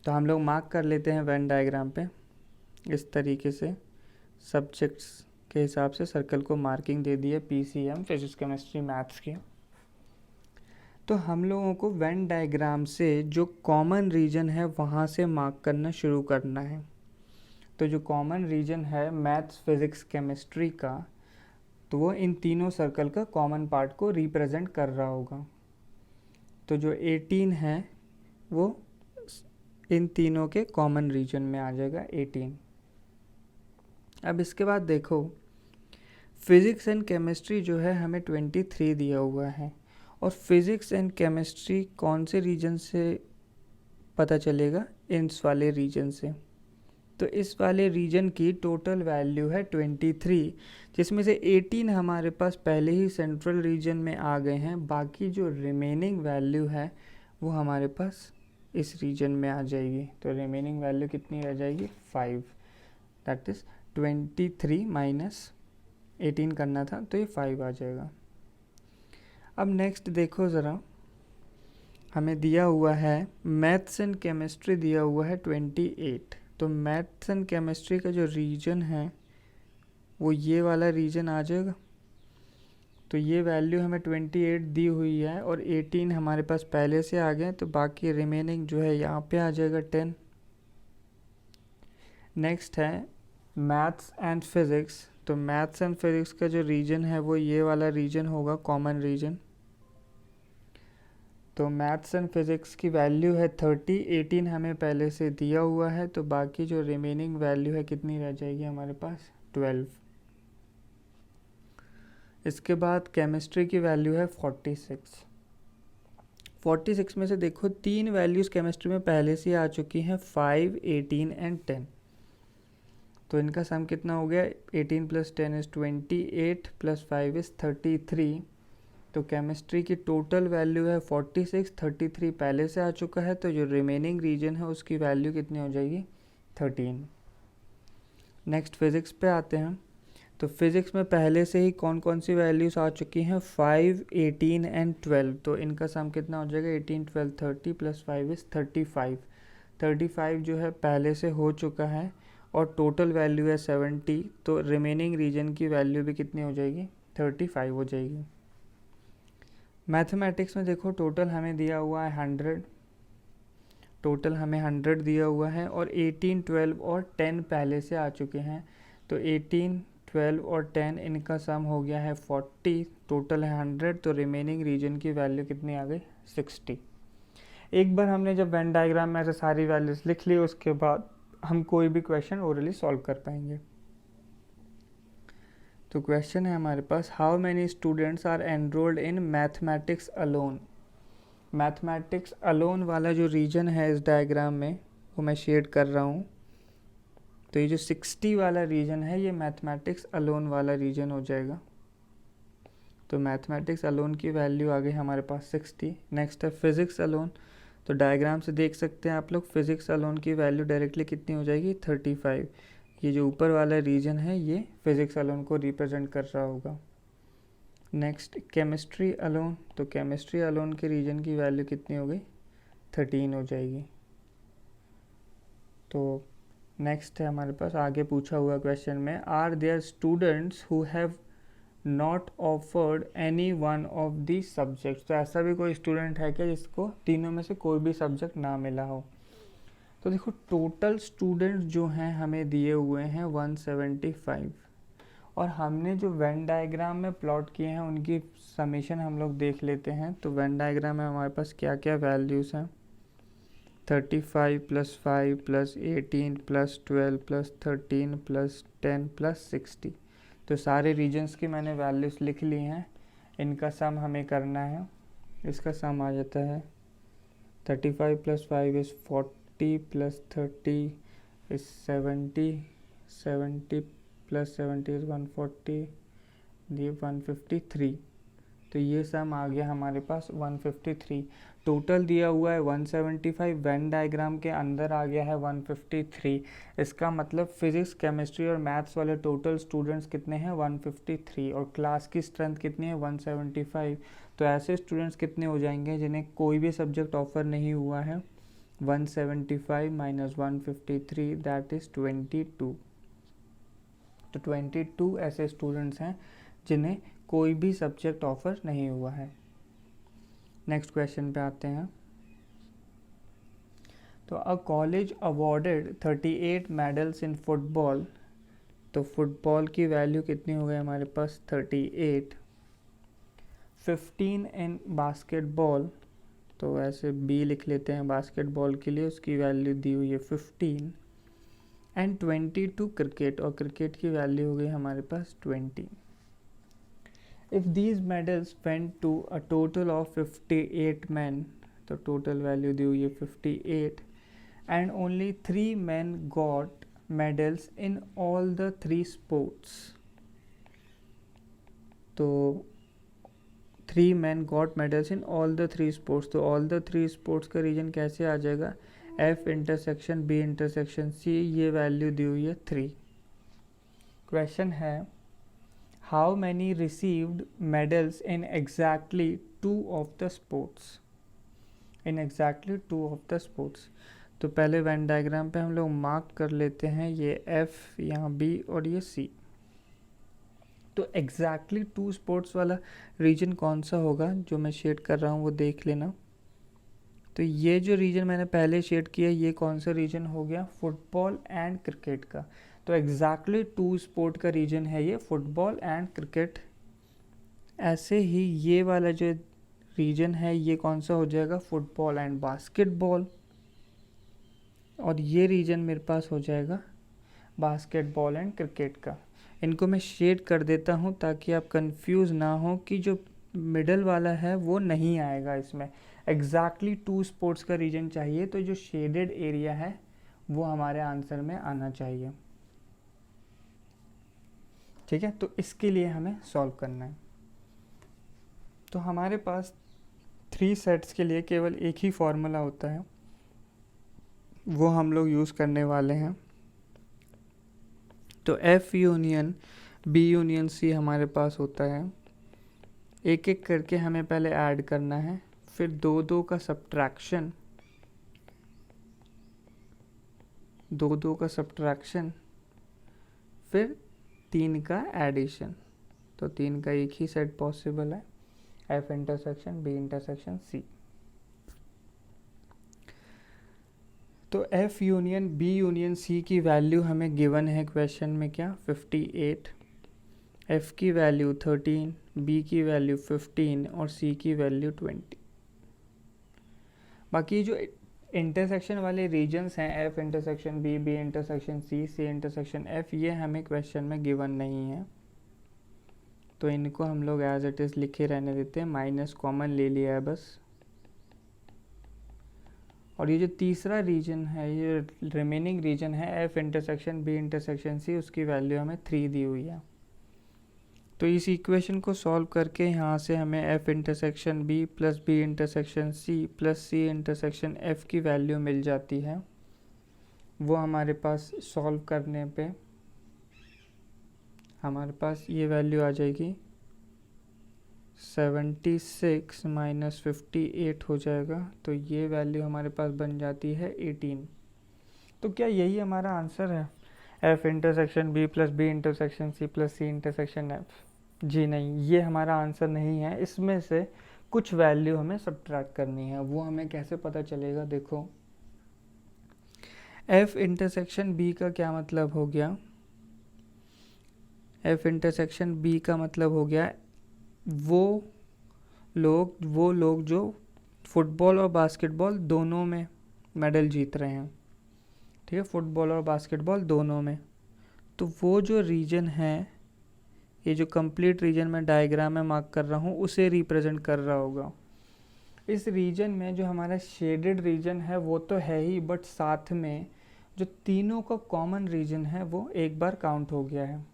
Speaker 1: तो हम लोग मार्क कर लेते हैं वेन डायग्राम पे इस तरीके से, सब्जेक्ट्स के हिसाब से सर्कल को मार्किंग दे दी है, PCM फिजिक्स केमिस्ट्री मैथ्स की। तो हम लोगों को वेन डायग्राम से जो कॉमन रीजन है वहाँ से मार्क करना शुरू करना है। तो जो कॉमन रीजन है मैथ्स फिजिक्स केमिस्ट्री का, तो वो इन तीनों सर्कल का कॉमन पार्ट को रिप्रेजेंट कर रहा होगा। तो जो 18 है वो इन तीनों के कॉमन रीजन में आ जाएगा 18। अब इसके बाद देखो, फिज़िक्स एंड केमिस्ट्री जो है हमें 23 दिया हुआ है, और फिज़िक्स एंड केमिस्ट्री कौन से रीजन से पता चलेगा, इस वाले रीजन से। तो इस वाले रीजन की टोटल वैल्यू है 23, जिसमें से 18 हमारे पास पहले ही सेंट्रल रीजन में आ गए हैं। बाकी जो रिमेनिंग वैल्यू है वो हमारे पास इस रीजन में आ जाएगी। तो रिमेनिंग वैल्यू कितनी रह जाएगी, 5। दैट इज़ 23 माइनस 18 करना था, तो ये 5 आ जाएगा। अब नेक्स्ट देखो ज़रा, हमें दिया हुआ है मैथ्स एंड केमिस्ट्री दिया हुआ है 28। तो मैथ्स एंड केमिस्ट्री का जो रीजन है वो ये वाला रीजन आ जाएगा। तो ये वैल्यू हमें 28 दी हुई है और 18 हमारे पास पहले से आ गए, तो बाकी रिमेनिंग जो है यहाँ पे आ जाएगा 10। नेक्स्ट है मैथ्स एंड फिज़िक्स। तो मैथ्स एंड फिज़िक्स का जो रीजन है वो ये वाला रीजन होगा, कॉमन रीजन। तो मैथ्स एंड फिज़िक्स की वैल्यू है 30, 18 हमें पहले से दिया हुआ है, तो बाकी जो रिमेनिंग वैल्यू है कितनी रह जाएगी हमारे पास, 12। इसके बाद केमिस्ट्री की वैल्यू है 46। 46 में से देखो 3 वैल्यूज़ केमिस्ट्री में पहले से आ चुकी हैं, 5, 18 एंड 10। तो इनका सम कितना हो गया, 18 + 10 = 28 + 5 = 33। तो केमिस्ट्री की टोटल वैल्यू है 46, 33 पहले से आ चुका है, तो जो रिमेनिंग रीजन है उसकी वैल्यू कितनी हो जाएगी, 13। नेक्स्ट फिज़िक्स पे आते हैं। तो फिज़िक्स में पहले से ही कौन कौन सी वैल्यूज़ आ चुकी हैं, 5, 18 एंड 12। तो इनका सम कितना हो जाएगा, 18, 12, 30 + 5 = 35। 35 जो है पहले से हो चुका है और टोटल वैल्यू है 70, तो रिमेनिंग रीजन की वैल्यू भी कितनी हो जाएगी, 35 हो जाएगी। मैथमेटिक्स में देखो टोटल हमें दिया हुआ है 100, टोटल हमें 100 दिया हुआ है और 18, 12 और 10 पहले से आ चुके हैं। तो 18, 12 और 10 इनका सम हो गया है 40, टोटल है 100, तो रिमेनिंग रीजन की वैल्यू कितनी आ गई, 60। एक बार हमने जब वेन डायग्राम में ऐसे सारी वैल्यूज लिख ली, उसके बाद हम कोई भी क्वेश्चन ओरली सॉल्व कर पाएंगे। तो क्वेश्चन है हमारे पास, how many students are enrolled in mathematics alone. Mathematics alone वाला जो रीजन है इस डायग्राम में वो मैं शेड कर रहा हूँ। तो ये जो 60 वाला रीजन है ये मैथमेटिक्स अलोन वाला रीजन हो जाएगा। तो मैथमेटिक्स अलोन की वैल्यू आ गई हमारे पास 60। नेक्स्ट है फिज़िक्स अलोन। तो डायग्राम से देख सकते हैं आप लोग, फिज़िक्स अलोन की वैल्यू डायरेक्टली कितनी हो जाएगी, 35। ये जो ऊपर वाला रीजन है ये फिज़िक्स अलोन को रिप्रेजेंट कर रहा होगा। Next chemistry alone. तो केमिस्ट्री अलोन के रीजन की वैल्यू कितनी हो गई, 13 हो जाएगी। तो नेक्स्ट है हमारे पास आगे पूछा हुआ क्वेश्चन में, are there students who have not offered any one of the subjects. तो ऐसा भी कोई स्टूडेंट है क्या जिसको तीनों में से कोई भी सब्जेक्ट ना मिला हो। तो देखो टोटल स्टूडेंट्स जो हैं हमें दिए हुए हैं 175 और हमने जो वेन डायग्राम में प्लॉट किए हैं उनकी समेशन हम लोग देख लेते हैं। तो वेन डायग्राम में हमारे पास क्या क्या वैल्यूज़ हैं, 35 + 5 + 18 + 12 + 13 + 10 + 60। तो सारे रीजन्स की मैंने वैल्यूज़ लिख ली हैं, इनका सम हमें करना है। इसका सम आ जाता है 35 + 5 = 40 + 30 = 70, 70 + 70 = 140, ये 153। तो ये सम आ गया हमारे पास 153। टोटल दिया हुआ है 175, वेन डायग्राम के अंदर आ गया है 153। इसका मतलब फिजिक्स, केमिस्ट्री और मैथ्स वाले टोटल स्टूडेंट्स कितने हैं, 153, और क्लास की स्ट्रेंथ कितनी है, 175। तो ऐसे स्टूडेंट्स कितने हो जाएंगे जिन्हें कोई भी सब्जेक्ट ऑफर नहीं हुआ है, 175 - 153 दैट इज़ 22। तो 22 ऐसे स्टूडेंट्स हैं जिन्हें कोई भी सब्जेक्ट ऑफर नहीं हुआ है। नेक्स्ट क्वेश्चन पे आते हैं। तो a college awarded 38 medals in football. तो फुटबॉल की वैल्यू कितनी हो गई हमारे पास, 38। 15 इन बास्केटबॉल। तो ऐसे बी लिख लेते हैं बास्केटबॉल के लिए, उसकी वैल्यू दी हुई है 15। एंड 22 क्रिकेट, और क्रिकेट की वैल्यू हो गई हमारे पास 20। If these medals went to a total of 58 men, तो टोटल वैल्यू दी हुई है 58, and only 3 men got medals in all the 3 sports. तो 3 men got medals in all the 3 sports. तो all the 3 sports का reason कैसे आ जाएगा, F intersection B intersection C, ये value दी हुई है 3। क्वेश्चन है, how many received medals in exactly 2 of the sports? In exactly 2 of the sports. तो पहले वेन डायग्राम पे हम लोग मार्क कर लेते हैं, ये F, यहाँ B और ये C। तो exactly 2 sports वाला रीजन कौन सा होगा, जो मैं शेड कर रहा हूँ वो देख लेना। तो ये जो रीजन मैंने पहले शेड किया, ये कौन सा रीजन हो गया, फुटबॉल एंड क्रिकेट का। तो एग्जैक्टली 2 स्पोर्ट का रीजन है ये, फुटबॉल एंड क्रिकेट। ऐसे ही ये वाला जो रीजन है ये कौन सा हो जाएगा, फुटबॉल एंड बास्केटबॉल। और ये रीजन मेरे पास हो जाएगा बास्केटबॉल एंड क्रिकेट का। इनको मैं शेड कर देता हूँ ताकि आप कंफ्यूज ना हो कि जो मिडल वाला है वो नहीं आएगा इसमें। एग्जैक्टली 2 स्पोर्ट्स का रीजन चाहिए, तो जो शेडेड एरिया है वो हमारे आंसर में आना चाहिए। ठीक है, तो इसके लिए हमें सॉल्व करना है। तो हमारे पास 3 सेट्स के लिए केवल एक ही फॉर्मूला होता है, वो हम लोग यूज़ करने वाले हैं। तो F union B union C हमारे पास होता है। एक एक करके हमें पहले ऐड करना है, फिर 2 का सब्ट्रैक्शन, 2 का सब्ट्रैक्शन, फिर 3 का एडिशन। तो 3 का एक ही सेट पॉसिबल है, F intersection B intersection C। तो F union B union C की वैल्यू हमें गिवन है क्वेश्चन में, क्या 58, F की वैल्यू 13, B की वैल्यू 15 और C की वैल्यू 20। बाकी जो इंटरसेक्शन वाले रीजन्स हैं, F intersection B, B intersection C, C intersection F, ये हमें क्वेश्चन में गिवन नहीं है, तो इनको हम लोग एज इट इज़ लिखे रहने देते हैं, माइनस कॉमन ले लिया है बस। और ये जो तीसरा रीजन है, ये रिमेनिंग रीजन है F intersection B intersection C, उसकी वैल्यू हमें 3 दी हुई है। तो इस इक्वेशन को सॉल्व करके यहाँ से हमें F intersection B plus B intersection C plus C intersection F की वैल्यू मिल जाती है। वो हमारे पास सॉल्व करने पे हमारे पास ये वैल्यू आ जाएगी 76 माइनस 58 हो जाएगा, तो ये वैल्यू हमारे पास बन जाती है 18। तो क्या यही हमारा आंसर है, F intersection B plus B intersection C plus C intersection F? जी नहीं, ये हमारा आंसर नहीं है। इसमें से कुछ वैल्यू हमें सब्ट्रैक्ट करनी है। वो हमें कैसे पता चलेगा, देखो F इंटरसेक्शन B का क्या मतलब हो गया, F इंटरसेक्शन B का मतलब हो गया वो लोग जो फुटबॉल और बास्केटबॉल दोनों में मेडल जीत रहे हैं, ठीक है, फुटबॉल और बास्केटबॉल दोनों में। तो वो जो रीजन है, ये जो कंप्लीट रीजन मैं डायग्राम में मार्क कर रहा हूँ, उसे रिप्रेजेंट कर रहा होगा। इस रीजन में जो हमारा शेडेड रीजन है वो तो है ही, बट साथ में जो तीनों का कॉमन रीजन है वो एक बार काउंट हो गया है,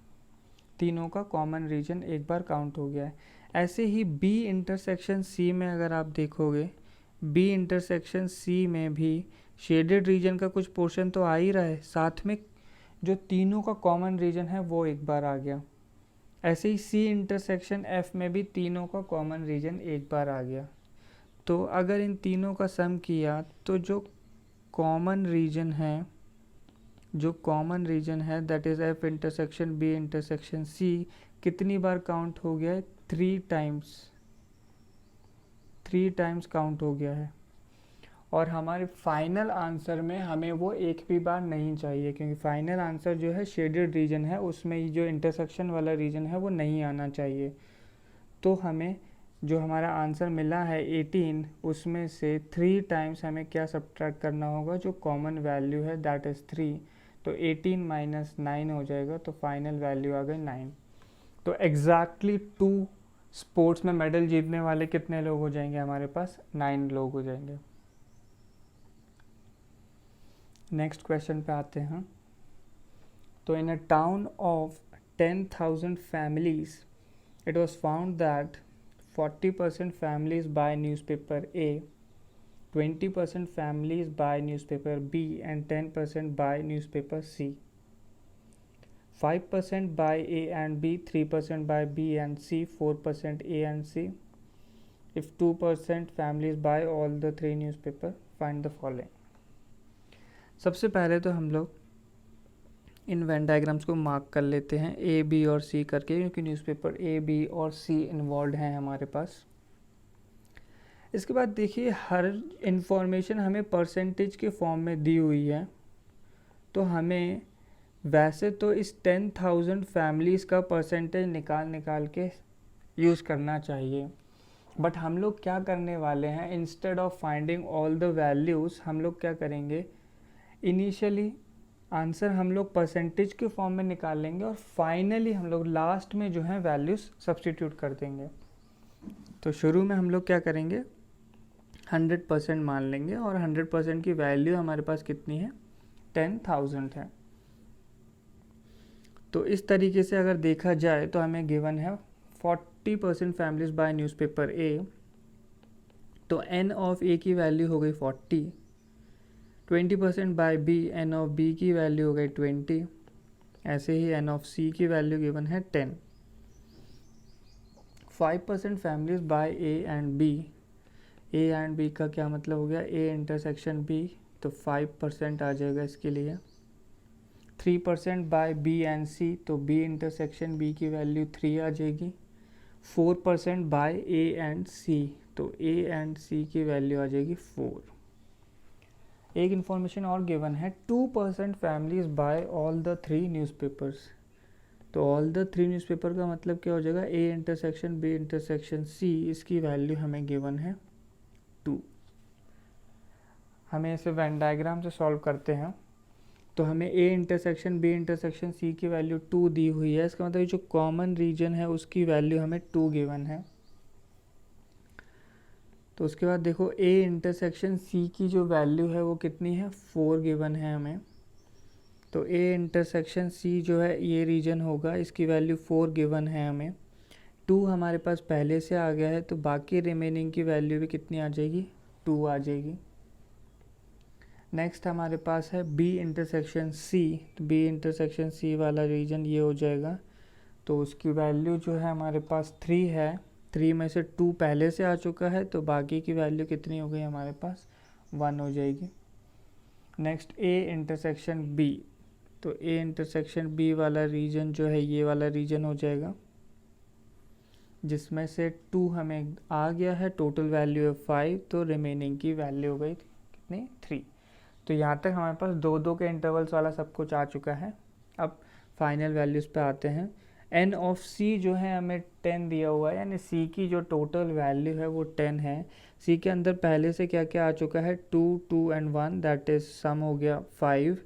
Speaker 1: तीनों का कॉमन रीजन एक बार काउंट हो गया है। ऐसे ही B इंटरसेक्शन C में अगर आप देखोगे, B इंटरसेक्शन C में भी शेडेड रीजन का कुछ पोर्शन तो आ ही रहा है, साथ में जो तीनों का कॉमन रीजन है वो एक बार आ गया। ऐसे ही C इंटरसेक्शन F में भी तीनों का कॉमन रीजन एक बार आ गया। तो अगर इन तीनों का सम किया तो जो कॉमन रीजन है that is F intersection B intersection C कितनी बार काउंट हो गया है, 3 टाइम्स काउंट हो गया है। और हमारे फाइनल आंसर में हमें वो एक भी बार नहीं चाहिए, क्योंकि फाइनल आंसर जो है शेडेड रीजन है, उसमें जो इंटरसेक्शन वाला रीजन है वो नहीं आना चाहिए। तो हमें जो हमारा आंसर मिला है 18, उसमें से 3 टाइम्स हमें क्या सब्ट्रैक्ट करना होगा, जो कॉमन वैल्यू है दैट इज़ 3। तो 18 माइनस 9 हो जाएगा, तो फाइनल वैल्यू आ गई 9। तो एग्जैक्टली 2 स्पोर्ट्स में मेडल जीतने वाले कितने लोग हो जाएंगे, हमारे पास 9 लोग हो जाएंगे। नेक्स्ट क्वेश्चन पे आते हैं। तो in a town of 10,000 families, it was found that 40% families buy newspaper A, 20% families buy newspaper B, and 10% buy newspaper C. 5% buy A and B, 3% buy B and C, 4% A and C. If 2% families buy all the 3 newspaper, find the following. सबसे पहले तो हम लोग इन Venn diagrams को mark कर लेते हैं A, B और C करके, क्योंकि न्यूज़पेपर A, B और C इन्वॉल्व हैं हमारे पास। इसके बाद देखिए, हर इंफॉर्मेशन हमें परसेंटेज के फॉर्म में दी हुई है, तो हमें वैसे तो इस 10,000 फैमिलीज़ का परसेंटेज निकाल के यूज़ करना चाहिए, बट हम लोग क्या करने वाले हैं, instead of finding all the values, हम लोग क्या करेंगे, इनिशियली आंसर हम लोग परसेंटेज के फॉर्म में निकालेंगे और फाइनली हम लोग लास्ट में जो है वैल्यूज़ सब्सटीट्यूट कर देंगे। तो शुरू में हम लोग क्या करेंगे, 100% मान लेंगे, और 100% की वैल्यू हमारे पास कितनी है, 10,000 है। तो इस तरीके से अगर देखा जाए तो हमें गिवन है 40% फैमिलीज बाय न्यूज़पेपर ए, तो एन ऑफ ए की वैल्यू हो गई 40, 20% by B, n of B की वैल्यू हो गई 20, ऐसे ही एन ऑफ सी की वैल्यू गिवन है 10। 5% families by A and B, A and B का क्या मतलब हो गया, ए इंटरसेक्शन बी, तो 5% आ जाएगा इसके लिए। 3% बाय बी एंड सी, तो बी इंटरसेक्शन बी की वैल्यू 3 आ जाएगी। 4% बाय ए एंड सी, तो ए एंड सी की वैल्यू आ जाएगी 4। एक इन्फॉर्मेशन और गिवन है, 2% families by all the 3 newspapers, तो ऑल द 3 न्यूज़पेपर का मतलब क्या हो जाएगा, A intersection B intersection C, इसकी वैल्यू हमें गिवन है 2। हमें इसे वेन डायग्राम से सॉल्व करते हैं, तो हमें A intersection B intersection C की वैल्यू 2 दी हुई है, इसका मतलब जो कॉमन रीजन है उसकी वैल्यू हमें 2 गिवन है। तो उसके बाद देखो ए इंटरसेक्शन सी की जो वैल्यू है वो कितनी है, 4 गिवन है हमें। तो ए इंटरसेक्शन सी जो है ये रीजन होगा, इसकी वैल्यू 4 गिवन है हमें। 2 हमारे पास पहले से आ गया है, तो बाकी रिमेनिंग की वैल्यू भी कितनी आ जाएगी, 2 आ जाएगी। नेक्स्ट हमारे पास है बी इंटरसेक्शन सी, तो बी इंटरसेक्शन सी वाला रीजन ये हो जाएगा, तो उसकी वैल्यू जो है हमारे पास 3 है। 3 में से 2 पहले से आ चुका है, तो बाकी की वैल्यू कितनी हो गई हमारे पास, 1 हो जाएगी। नेक्स्ट ए इंटरसेक्शन बी, तो ए इंटरसेक्शन बी वाला रीजन जो है ये वाला रीजन हो जाएगा, जिसमें से 2 हमें आ गया है, टोटल वैल्यू है 5, तो रिमेनिंग की वैल्यू हो गई कितनी, 3। तो यहाँ तक हमारे पास 2-2 के इंटरवल्स वाला सब कुछ आ चुका है। अब फाइनल वैल्यूज़ पे आते हैं। एन ऑफ सी जो है हमें 10 दिया हुआ है, यानी सी की जो टोटल वैल्यू है वो 10 है। सी के अंदर पहले से क्या क्या आ चुका है, 2, 2 एंड 1, दैट इज सम हो गया 5,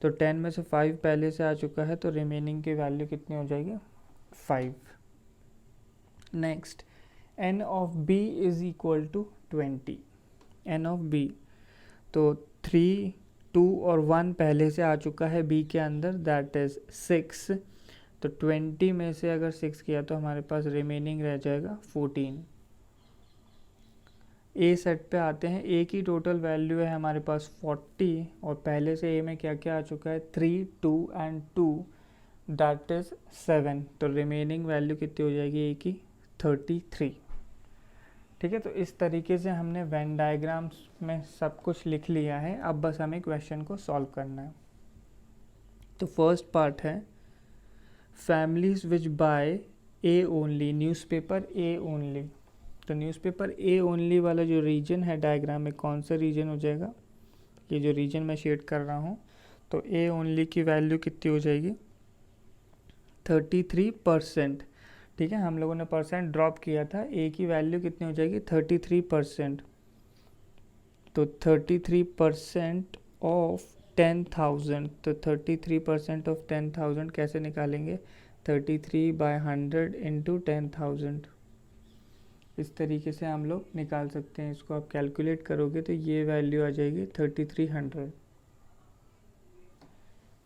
Speaker 1: तो 10 में से 5 पहले से आ चुका है, तो रिमेनिंग की वैल्यू कितनी हो जाएगी, 5। Next n of B is equal to 20, n of B, तो 3, 2 और 1 पहले से आ चुका है बी के अंदर, दैट इज 6, तो 20 में से अगर 6 किया तो हमारे पास रिमेनिंग रह जाएगा 14। ए सेट पे आते हैं, ए की टोटल वैल्यू है हमारे पास 40, और पहले से ए में क्या क्या आ चुका है, 3, 2 एंड 2, दैट इज 7, तो रिमेनिंग वैल्यू कितनी हो जाएगी ए की, 33। ठीक है, तो इस तरीके से हमने वेन डायग्राम्स में सब कुछ लिख लिया है। अब बस हमें क्वेश्चन को सॉल्व करना है। तो फर्स्ट पार्ट है families which bye A only, newspaper A only, तो न्यूज़पेपर ए ओनली वाला जो रीजन है डायग्राम में, कौन सा रीजन हो जाएगा, ये जो रीजन मैं शेड कर रहा हूँ, तो ए ओनली की वैल्यू कितनी हो जाएगी, 33%। ठीक है, हम लोगों ने परसेंट ड्रॉप किया था, ए की वैल्यू कितनी हो जाएगी, 33%, तो 33% ऑफ 10,000, तो 33% ऑफ 10,000 कैसे निकालेंगे, 33/100 इंटू 10,000, इस तरीके से हम लोग निकाल सकते हैं। इसको आप कैलकुलेट करोगे तो ये वैल्यू आ जाएगी 3300।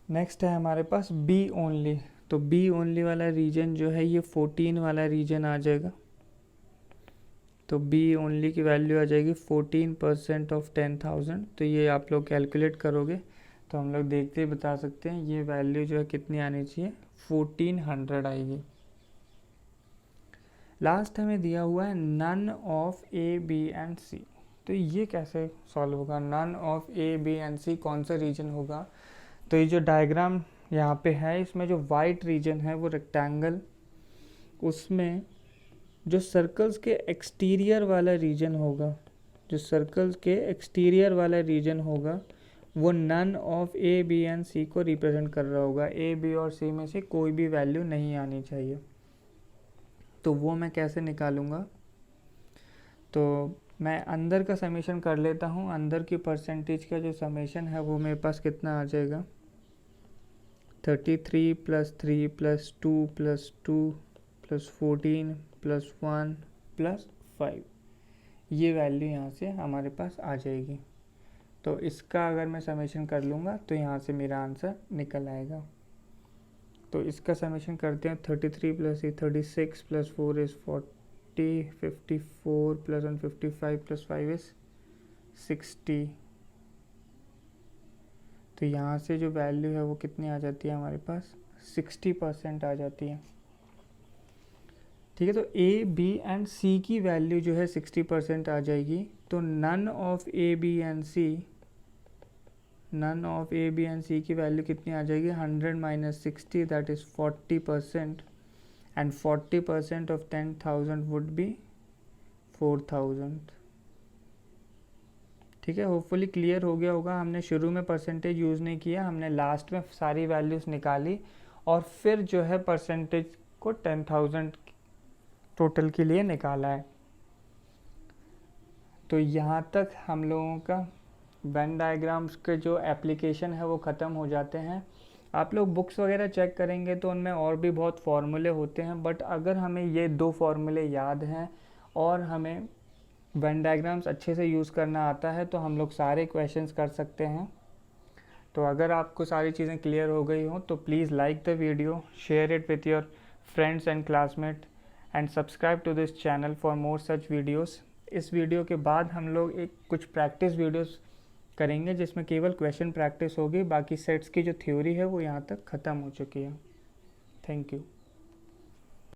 Speaker 1: नेक्स्ट है हमारे पास बी ओनली, तो बी ओनली वाला रीजन जो है ये 14 वाला रीजन आ जाएगा, तो बी ओनली की वैल्यू आ जाएगी 14% ऑफ 10,000, तो ये आप लोग कैलकुलेट करोगे तो हम लोग देखते ही बता सकते हैं ये वैल्यू जो है कितनी आनी चाहिए, 1400 आएगी। लास्ट हमें दिया हुआ है none of A B and C, तो ये कैसे सॉल्व होगा, none of A B and C कौन सा रीजन होगा, तो ये जो डायग्राम यहाँ पे है इसमें जो वाइट रीजन है वो रेक्टेंगल, उसमें जो सर्कल्स के एक्सटीरियर वाला रीजन होगा, जो सर्कल्स के एक्सटीरियर वाला रीजन होगा वो none of A B and C को रिप्रेजेंट कर रहा होगा। ए बी और सी में से कोई भी वैल्यू नहीं आनी चाहिए, तो वो मैं कैसे निकालूंगा, तो मैं अंदर का समेशन कर लेता हूँ। अंदर की परसेंटेज का जो समेशन है वो मेरे पास कितना आ जाएगा, 33 + 3 + 2 + 2 + 14 + 1 + 5, ये वैल्यू यहाँ से हमारे पास आ जाएगी। तो इसका अगर मैं समेशन कर लूँगा तो यहाँ से मेरा आंसर निकल आएगा। तो इसका समेशन करते हैं 33 plus 36 plus 4 is 40, 54 plus 1 55 plus 5 is 60। तो यहाँ से जो वैल्यू है वो कितनी आ जाती है हमारे पास, 60% आ जाती है। ठीक है, तो ए बी एंड सी की वैल्यू जो है 60% आ जाएगी। तो none of A B and C की वैल्यू कितनी आ जाएगी, 100 minus 60 that is 40%, and 40% of 10,000 would be 4,000। ठीक है, होपफुली क्लियर हो गया होगा। हमने शुरू में परसेंटेज यूज़ नहीं किया, हमने लास्ट में सारी वैल्यूज़ निकाली और फिर जो है परसेंटेज को 10,000 टोटल के लिए निकाला है। तो यहाँ तक हम लोगों का वेन डायग्राम्स के जो एप्लीकेशन है वो ख़त्म हो जाते हैं। आप लोग बुक्स वगैरह चेक करेंगे तो उनमें और भी बहुत फार्मूले होते हैं, बट अगर हमें ये 2 फार्मूले याद हैं और हमें वेन डायग्राम्स अच्छे से यूज़ करना आता है तो हम लोग सारे क्वेश्चंस कर सकते हैं। तो अगर आपको सारी चीज़ें क्लियर हो गई हो तो please like the video, share it with your friends and classmate and subscribe to this channel for more such videos. इस वीडियो के बाद हम लोग कुछ प्रैक्टिस वीडियोस करेंगे जिसमें केवल क्वेश्चन प्रैक्टिस होगी, बाकी सेट्स की जो थ्योरी है वो यहाँ तक ख़त्म हो चुकी है। Thank you.